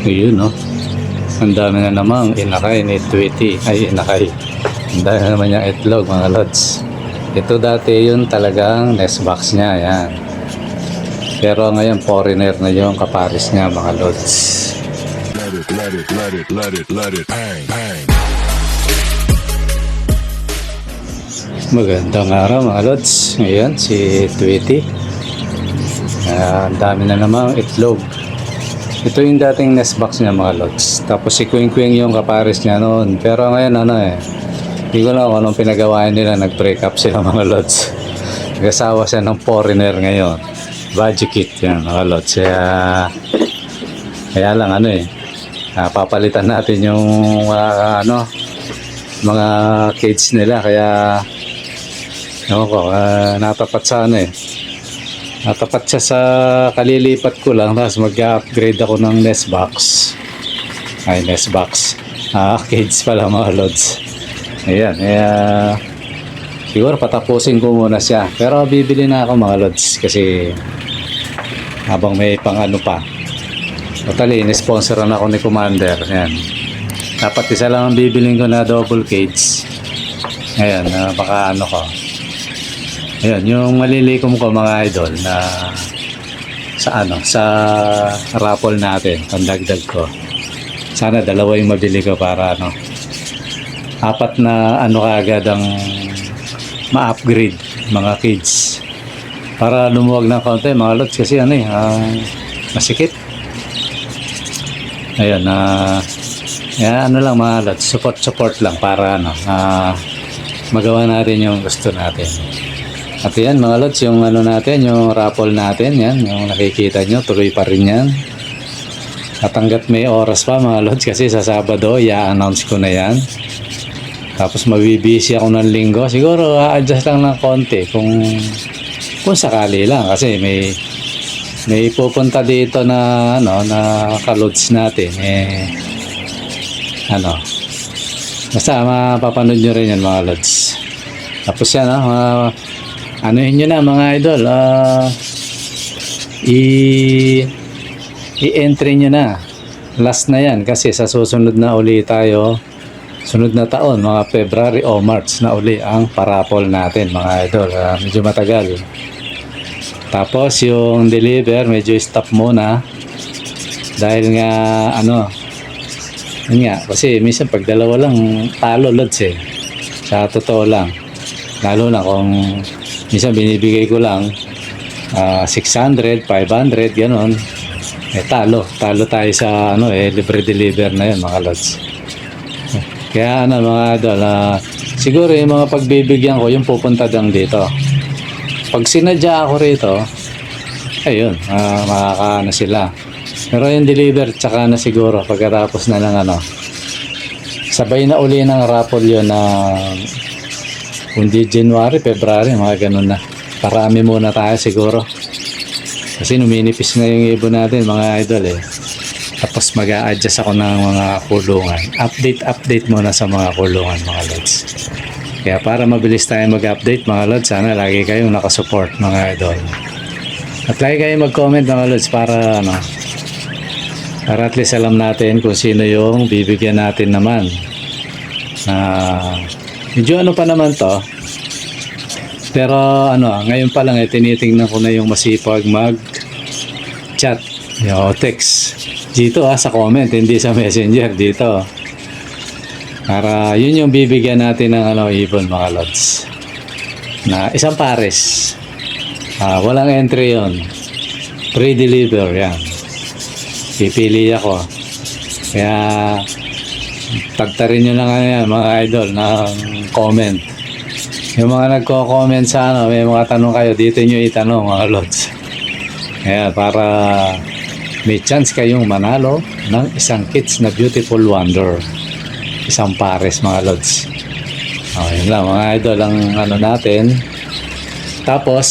Yun, no? Ang dami na namang inakay ni Tweety. Ay, inakay. Ang dami na naman yung itlog, mga lods. Ito dati yun talagang nest box niya. Yan. Pero ngayon, foreigner na yung kaparis niya, mga lods. Let it, bang, bang. Magandang araw, mga lods. Ngayon, si Tweety. Ang dami na namang itlog. Ito yung dating nest box niya, mga lods. Tapos si Queen Queen yung kaparis niya noon. Pero ngayon hindi ko lang kung anong pinagawain nila. Nag-break up sila, mga lods. Nag-asawa siya ng foreigner ngayon. Budget yan, mga lods. Kaya lang papalitan natin yung mga cage nila. Kaya natapat sa natapat siya sa kalilipat ko lang, tapos mag-upgrade ako ng nest box. Cage pala, mga lods. Ayan, siguro patapusin ko muna siya, pero bibili na ako, mga lods, kasi habang may pang pa. Totally, in-sponsoran ako ni Commander. Ayan, dapat isa lang ang bibiling ko na double cage. Ayan, baka ko. Ayan, yung malilikom ko, mga idol, na sa raffle natin, pandagdag ko. Sana dalawa yung mabili ko para apat na kaagad ang ma-upgrade, mga kids. Para lumuwag ng konti, mga lods, kasi masikip. Ayan, lang, mga lods, support lang para magawa natin yung gusto natin. At yan, mga lods, yung natin, yung raffle natin, yan, yung nakikita nyo, tuloy pa rin yan. At hanggat may oras pa, mga lods, kasi sa Sabado, i-announce ko na yan. Tapos mabibisi ako ng Linggo. Siguro, a-adjust lang ng konti kung sakali lang. Kasi may pupunta dito na, na ka-lods natin. Basta mapapanood nyo rin yan, mga lods. Tapos yan, anuhin nyo na, mga idol, i-entry nyo na. Last na yan, kasi sa susunod na uli tayo, sunod na taon, mga February o March na uli ang parapol natin, mga idol. Medyo matagal. Tapos yung deliver, medyo stop muna. Dahil nga, yun nga, kasi minsan pag dalawa lang, talo lods sa totoo lang. Lalo na kung minsan binibigay ko lang 600, 500, gano'n. Talo tayo sa libre deliver na yun, mga lods. Kaya mga idol, siguro yung mga pagbibigyan ko, yung pupunta lang dito. Pag sinadya ako rito, ayun, makakaano sila. Pero yung deliver, tsaka na siguro, pagkatapos na ng sabay na uli ng raffle yun na kundi January, February, mga ganun na. Parami muna tayo siguro. Kasi numinipis na yung ibon natin, mga idol Tapos mag-a-adjust ako ng mga kulungan. Update muna sa mga kulungan, mga lods. Kaya para mabilis tayo mag-update, mga lods, sana lagi kayong nakasupport, mga idol. At lagi kayong mag-comment, mga lods, para at least alam natin kung sino yung bibigyan natin naman. Medyo pa naman to. Pero ngayon pa lang tinitingnan ko na yung masipag mag-chat, text. Dito sa comment, hindi sa messenger, dito. Para yun yung bibigyan natin ng ibon, mga lods. Na isang pares. Walang entry yun. Pre-deliver, yan. Pipili ako. Kaya tagtarin nyo lang yan, mga idol, ng comment. Yung mga nagko-comment sa may mga tanong kayo, dito nyo itanong, mga lods. Kaya para may chance kayong manalo ng isang kits na Beautiful Wonder. Isang pares, mga lods. Yun lang, mga idol, ang natin. Tapos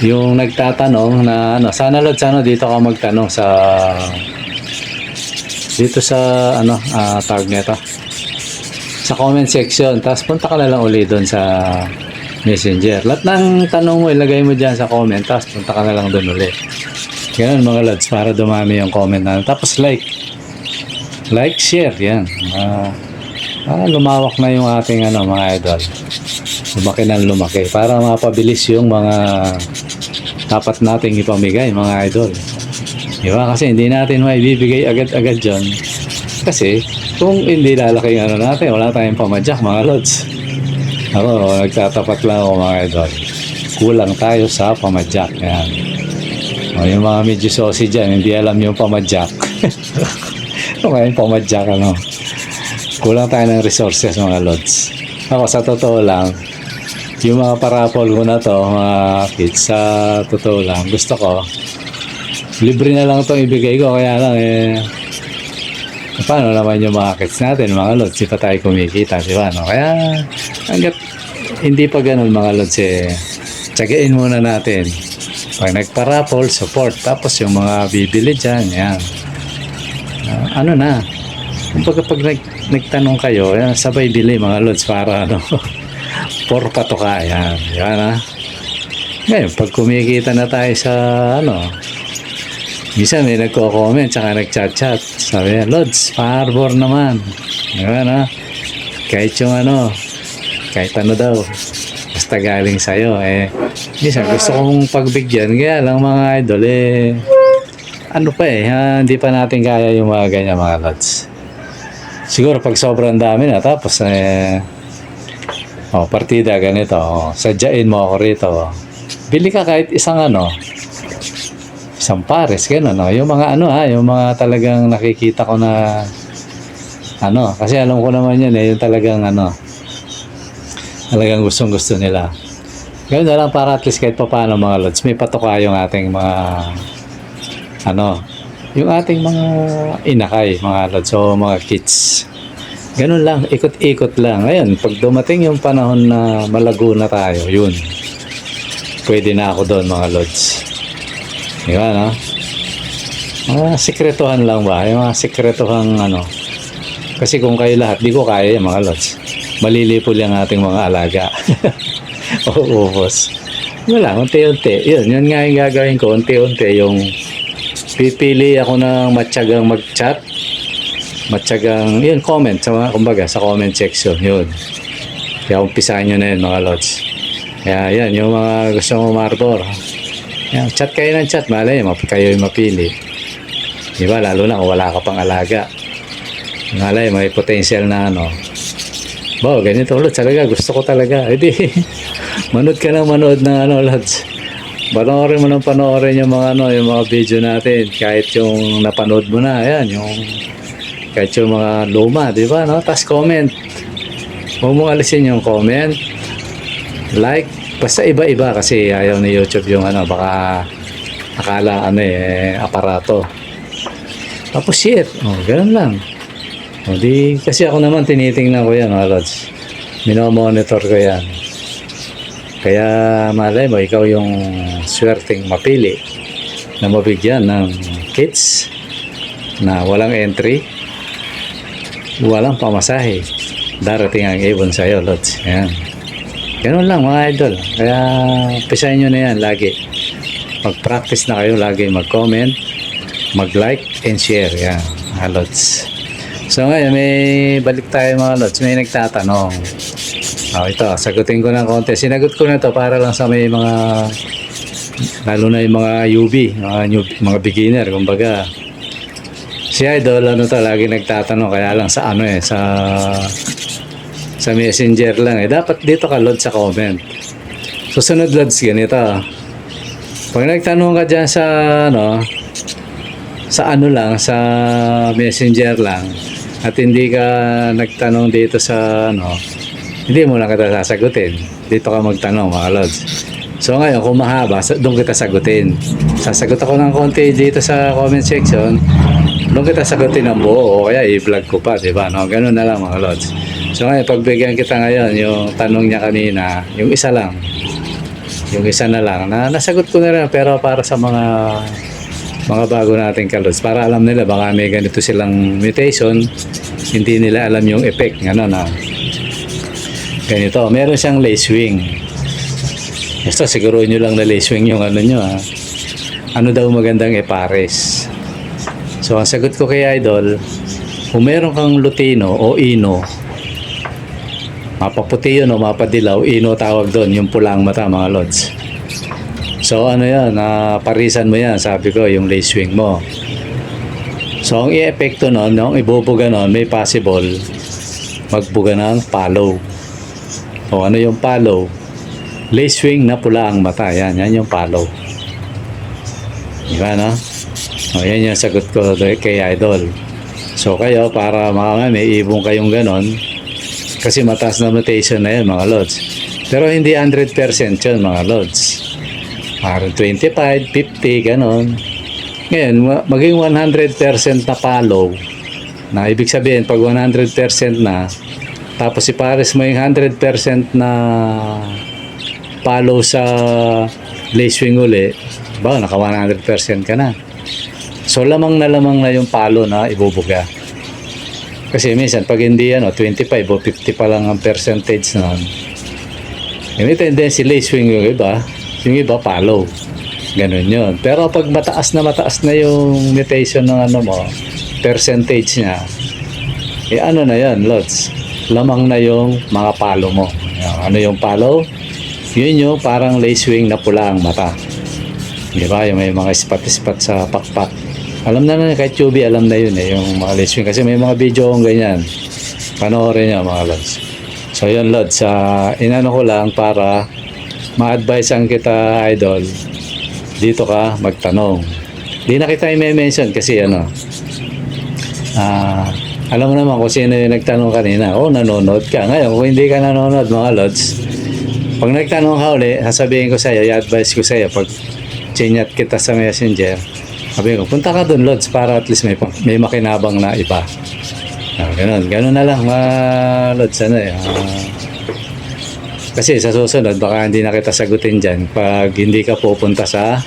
yung nagtatanong na sana lods, dito ka magtanong dito sa tag nito, sa comment section. Tapos punta ka na lang uli doon sa messenger. Lahat ng tanong mo ilagay mo dyan sa comment, tapos punta ka na lang doon uli. Ganun mga lods, para dumami yung comment natin. Tapos like, share, yan. Lumawak na yung ating mga idol. Lumaki ng lumaki. Para mapabilis yung mga dapat nating ipamigay, mga idol. Diba? Kasi hindi natin maibibigay agad-agad dyan. Kasi kung hindi lalaki yung natin, wala tayong pamadyak, mga lods. Ako, nagtatapat lang ako, mga idol. Kulang tayo sa pamadyak. Yan. Yung mga medyo saucy dyan, hindi alam yung pamadyak. Yung pamadyak, kulang tayo ng resources, mga lods. Ako, sa totoo lang, yung mga parapol ko na to, mga kids, sa totoo lang, gusto ko, libre na lang itong ibigay ko. Kaya lang, paano naman yung mga kids natin, mga lods, di pa tayo kumikita, di ba? No? Kaya, hanggat hindi pa ganun, mga lods, tsagain muna natin. Pag nagparapol, support. Tapos yung mga bibili dyan, yan. Pag nagtanong kayo, yan, sabay bili, mga lods, para for patuka, yan. Yan, Ngayon, pag kumikita na tayo sa, minsan may nagko-comment, tsaka nagchat-chat. Sabi yan, lods, parbor naman. Yan, kahit yung kahit daw, basta galing sa'yo, minsan gusto kong pagbigyan, kaya lang mga idol, hindi pa natin kaya yung mga ganyan, mga lods. Siguro pag sobrang dami na, tapos, partida ganito, sadyain mo ako rito, bili ka kahit isang isang pares, gano'n, yung mga yung mga talagang nakikita ko na, kasi alam ko naman yan, yung talagang, talagang gustong-gusto nila. Gawin na lang para at least kahit pa paano, mga lods, may patuka yung ating mga yung ating mga inakay, mga lods, o mga kids. Ganun lang, ikot-ikot lang. Ngayon, pag dumating yung panahon na malago na tayo, yun, pwede na ako doon, mga lods. Di ba, no? Mga sekretuhan lang ba? Yung mga sekretuhang kasi kung kayo lahat, di ko kaya yung mga lods. Malilipol yung ating mga alaga. Oo, boss. Wala, unti-unti. Yun nga yung gagawin ko. Unti-unti yung pipili ako ng matyagang mag-chat. Matyagang, comment sa mga, kumbaga, sa comment section. Yun. Kaya umpisahan nyo na yun, mga lods. Kaya yan, yung mga gusto mo marbor. Yan, chat kayo ng chat. Malay, kayo yung mapili. Diba? Lalo na kung wala ka pang alaga. Malay, may potential na ganito lods, talaga gusto ko talaga. Manood ka ng manood ng lods. Panoorin mo ng panoorin yung mga yung mga video natin, kahit yung napanood mo na, kahit yung mga luma, di ba, Tapos comment. Huwag mong alisin yung comment. Like, basta iba-iba kasi ayaw ni YouTube yung baka akala aparato. Tapos share. Ganun lang. Kasi ako naman tinitingnan ko yan, mga lods. Minomonitor ko yan. Kaya malay mo, ikaw yung swerteng mapili na mabigyan ng kids na walang entry, walang pamasahe. Darating ang ibon sa'yo, lods. Yan. Ganun lang, mga idol. Kaya pisahin nyo na yan lagi. Mag-practice na kayo lagi mag-comment, mag-like, and share. Yan, mga lods. So ngayon, may balik tayo, mga lods. May nagtatanong. Ito, sagutin ko ng konti. Sinagot ko na to para lang sa may mga, lalo na yung mga UB, mga beginner, kumbaga. Si Idol, lagi nagtatanong, kaya lang sa sa messenger lang. Dapat dito ka, lods, sa comment. Susunod, lods, ganito. Pag nagtanong ka dyan sa, sa messenger lang, at hindi ka nagtanong dito sa hindi mo lang kita sasagutin. Dito ka magtanong, mga lods. So ngayon, kung mahaba, doon kita sagutin. Sasagot ako ng konti dito sa comment section, doon kita sagutin ng buo, o kaya i-vlog ko pa, diba? Ganun na lang, mga lods. So ngayon, pagbigyan kita ngayon, yung tanong niya kanina, yung isa lang. Yung isa na lang, na nasagot ko na rin, pero para sa mga bago nating kalods, para alam nila baka may ganito silang mutation, hindi nila alam yung effect ganito. Meron siyang lace wing. Basta siguruhin nyo lang na lace wing yung nyo, ano daw magandang ipares. So ang sagot ko kay Idol, kung meron kang lutino o ino, mapaputi yun o mapadilaw, ino tawag doon, yung pulang mata mga lods. So ano yan, parisan mo yan, sabi ko, yung lace wing mo. So ang i-epekto nun, yung ibubuga nun, may possible magbuga ng palo. O ano yung palo? Lace wing na pula ang mata, yan yung palo. Diba no? O yan yung sagot ko kay Idol. So kayo, para may ibong kayong ganon, kasi mataas na mutation na yun mga lods. Pero hindi 100% yun mga lods. Parang 25, 50, ganon. Ngayon, maging 100% na palo, na ibig sabihin, pag 100% na, tapos ipares mo yung 100% na palo sa lace wing uli, ba, naka 100% ka na. So, lamang na yung palo na ibubuga. Kasi minsan, pag hindi 25 o 50 pa lang ang percentage nun, may tendency lace wing yung iba palo. Ganun yun. Pero pag mataas na yung mutation ng percentage niya, ano na yan, lods? Lamang na yung mga palo mo. Ano yung palo? Yun yung parang lace wing na pula ang mata. Di ba? Yung may mga spot-spot sa pakpak. Alam na kahit Chubby, alam na yun yung mga lace wing. Kasi may mga video kong ganyan. Panoorin nyo mga lods. So yun lods, inano ko lang para ma-advise ang kita, Idol, dito ka magtanong. Di na kita i-mention kasi alam mo naman kung sino yung nagtanong kanina. Nanonood ka. Ngayon, kung hindi ka nanonood mga lods, pag nagtanong ka uli, sasabihin ko sa'yo, i-advise ko sa'yo, pag chinyat kita sa messenger, sabihin ko, punta ka dun lods para at least may makinabang na iba. Ganun na lang mga lods. Kasi sa susunod, baka hindi na kita sagutin dyan pag hindi ka pupunta sa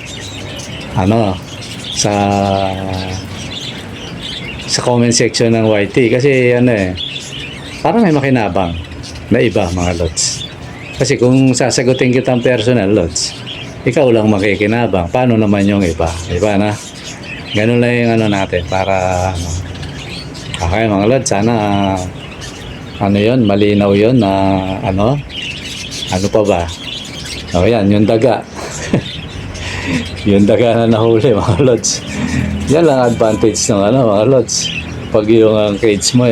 comment section ng YT. Kasi parang may makinabang na iba mga lods. Kasi kung sasagutin kitang personal lods, ikaw lang makikinabang. Paano naman yung iba? Iba na? Ganun lang yung natin para okay mga lods, sana yun, malinaw yun na ano pa ba? Yan, yung daga. Yung daga na nahuli, mga lods. Yan lang advantage ng mga lods. Pag yung cage mo,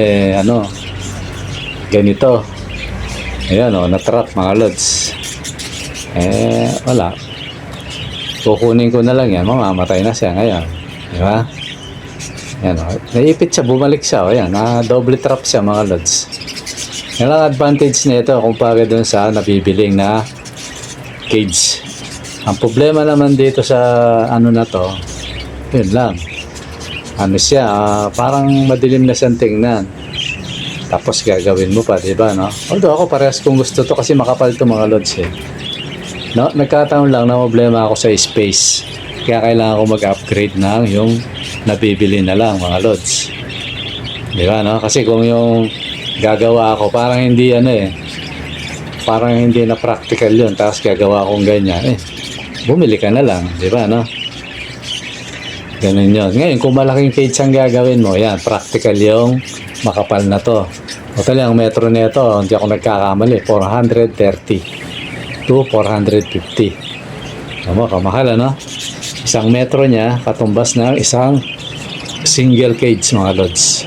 ganito. Ayan, na-trap, mga lods. Wala. Kukunin ko na lang yan, mamamatay na siya ngayon. Di ba? Yan, naipit siya, bumalik siya. Ayan, na-double trap siya, mga lods. Yan lang advantage nito kumpara dun sa nabibiling na cage. Ang problema naman dito sa na to, yun lang. Siya, parang madilim na siyang tingnan. Tapos gagawin mo pa, diba, no? Although ako parehas kung gusto to kasi makapal to mga lods No? Nagkataon lang na problema ako sa space. Kaya kailangan ko mag-upgrade ng yung nabibili na lang mga lods. Diba, no? Kasi kung yung gagawa ako, parang hindi parang hindi na practical yun, tapos gagawa akong ganyan, bumili ka na lang, di ba, no? Ganun yun. Ngayon, kung malaking cage ang gagawin mo, yan, practical yung makapal na to. O talagang metro nito, hindi ako nagkakamali, 430 to 450. Kamahal, Isang metro niya, katumbas ng isang single cage, mga lods.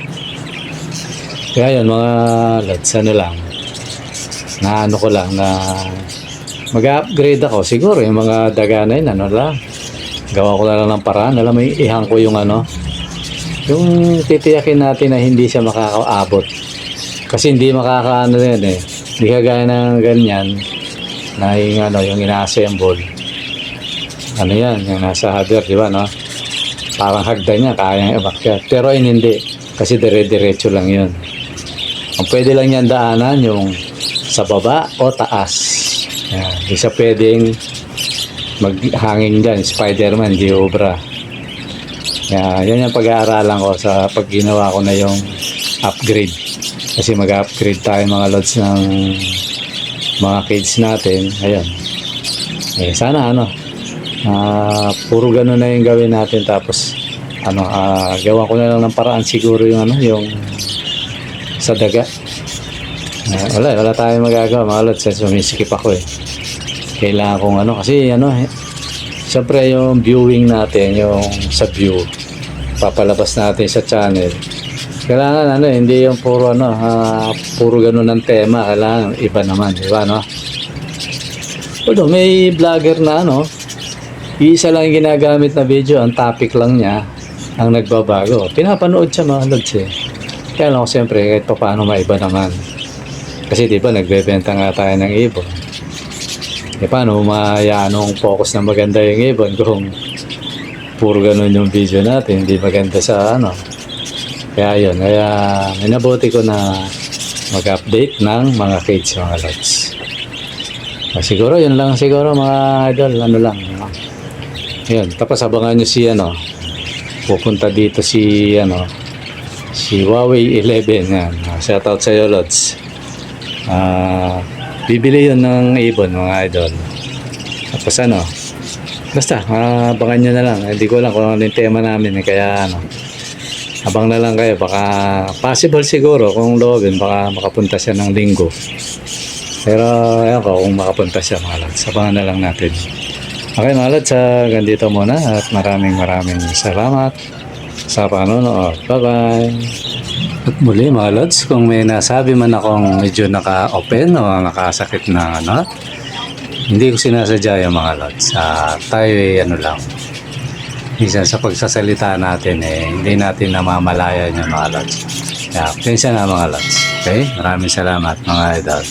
Kaya yun mga lods, lang na ko lang na mag-upgrade ako siguro yung mga daga na yun gawa ko na lang ng paraan, alam mo ihang ko yung yung titiyakin natin na hindi siya makakaabot kasi hindi yun hindi kagaya ng ganyan na yung ina-assemble yan, yung nasa hardware, di ba, no? Parang hagdan niya, kaya yung ibakyat, pero hindi kasi dire-diretso lang yun. Ang pwede lang yan daanan yung sa baba o taas. Yan. Isa pwedeng maghangin dyan, Spider-Man, di obra. Yan yung pag-aaralan ko sa pag ginawa ko na yung upgrade. Kasi mag-upgrade tayo mga lods ng mga cage natin. Ayun. Sana Puro ganun na yung gawin natin, tapos gawa ko na lang ng paraan siguro yung yung sa daga. Wala tayong magagawa mga lods, sumisikip ako eh. Kailangan kong kasi siyempre yung viewing natin, yung sa view papalabas natin sa channel, kailangan hindi yung puro puro ganun ang tema, kailangan iba naman, di ba Although may vlogger na isa lang yung ginagamit na video, ang topic lang niya ang nagbabago, pinapanood siya mga lods eh. Kaya lang siyempre kahit pa paano maiba naman, kasi di ba nagbebenta nga tayo ng ibon. Paano mayanong focus na maganda yung ibon kung puro ganun yung video natin, hindi maganda sa Kaya minabuti ko na mag-update ng mga cage mga lods. Siguro yun lang siguro mga idol, yun, tapos abangan nyo si pupunta dito si si Huawei 11 yan. Shoutout sa iyo lods. Bibili yun ng ibon mga idol. Tapos basta abangan nyo na lang. Hindi ko lang kung ano yung tema namin kaya abang na lang kayo, baka possible siguro kung loobin baka makapunta siya ng linggo, pero ayan ko kung makapunta siya mga lods, abangan na lang natin. Okay mga lods, ganito muna at maraming salamat sa panonood. Bye bye. At muli mga lods, kung may nasabi man akong medyo naka-open o nakasakit na hindi ko sinasadya yung mga lods. Tayo lang. Minsan sa pagsasalita natin hindi natin namamalayan yung mga lods. Kaya, pensa na mga lods. Okay? Maraming salamat mga idol.